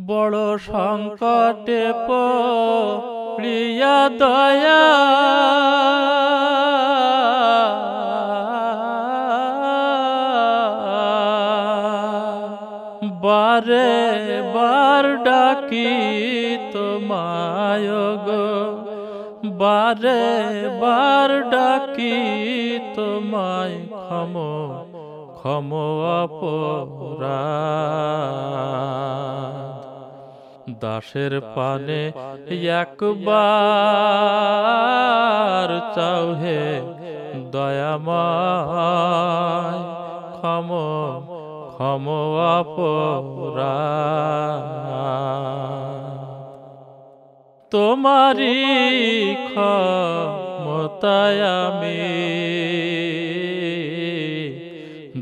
বড় সংকটে পড়িয়া দয়া বারে বার ডাকি তোমায় গো, বারে বার ডাকি তোমায় ক্ষম অপরাধ। দাসের পানে একবার চাও হে দয়াময়, ক্ষম অপরাধ। তোমারি ক্ষমতায় আমি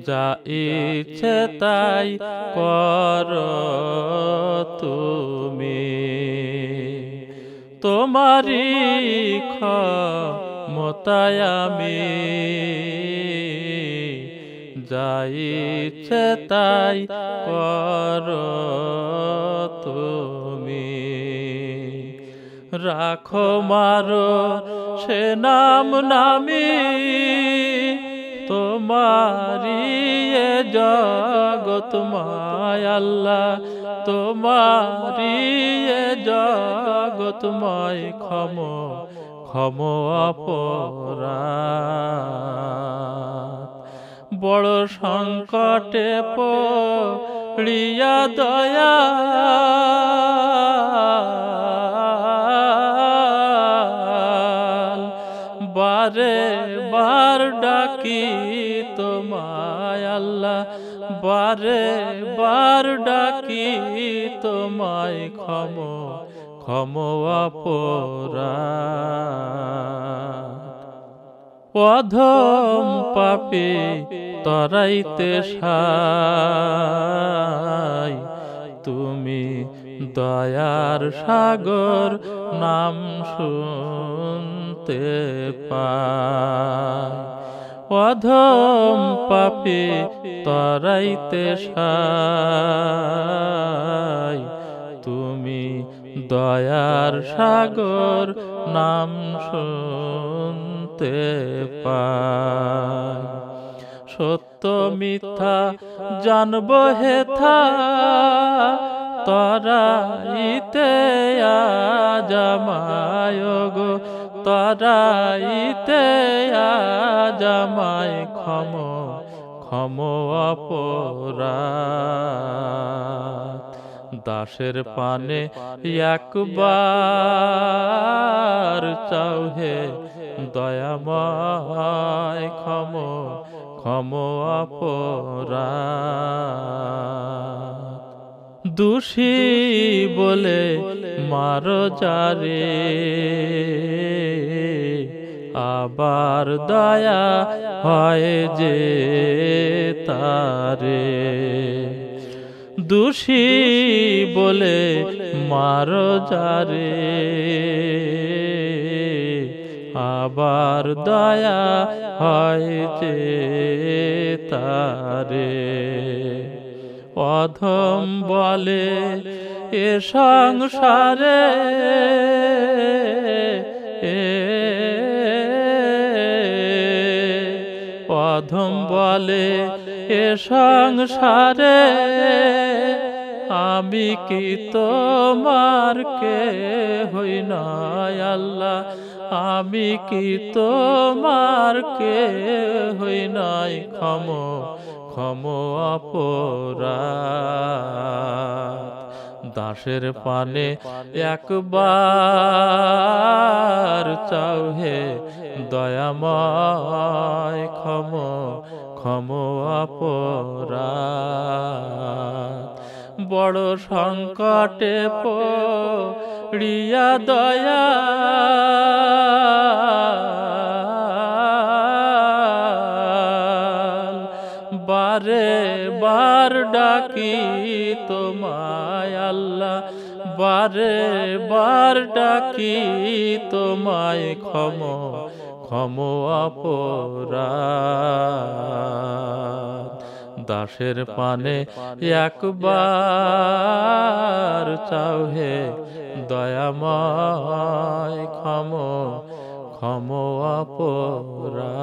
যা ইচ্ছে তাই করো তুমি। তোমারি ক্ষমতায় আমি যা ইচ্ছে তাই করো তুমি। রাখো মারো সে নাম নামি, তোমারি এ জগৎ মায় আল্লাহ, তোমারি এ জগৎ মায় ক্ষম অপরাধ। বড় সংকটে পড়িয়া দয়া বারে বার ডাকি তোমায় আল্লাহ, বারে বার ডাকি তোমায় ক্ষম অপরাধ। অধম পাপী তরাইতে সাই, তুমি দয়ার সাগর নাম শুনতে পাই। অধম পাপী তরাইতে সাই, তুমি দয়ার সাগর নাম শুনতে পাই। সত্য মিথ্যা জানব হেথা, তরাইতে আজ আমায় গো, তরাইতে আজ আমায় ক্ষম অপরাধ। দাসের পানে একবার চাও হে দয়াময়, ক্ষম অপরাধ। দোষী বলে মারো যারে, আবার দয়া হয় যে তারে। দোষী বলে মারো যারে, আবার দয়া হয় যে তারে। অধম বলে এ সংসারে, অধম বলে এ সংসারে, আমি কি তোমার কে হই না আল্লাহ, আমি কি তোমার কে হই নাই ক্ষম অপরাধ। দাসের পানে একবার চাও হে দয়াময়, ক্ষম অপরাধ। বড় সংকটে পড়িয়া দয়া বারে বার ডাকি তোমায় আল্লাহ, বারে বার ডাকি তোমায় ক্ষম অপরাধ। দাসের পানে একবার চাও হে দয়াময় ক্ষম ক্ষম অপরাধ।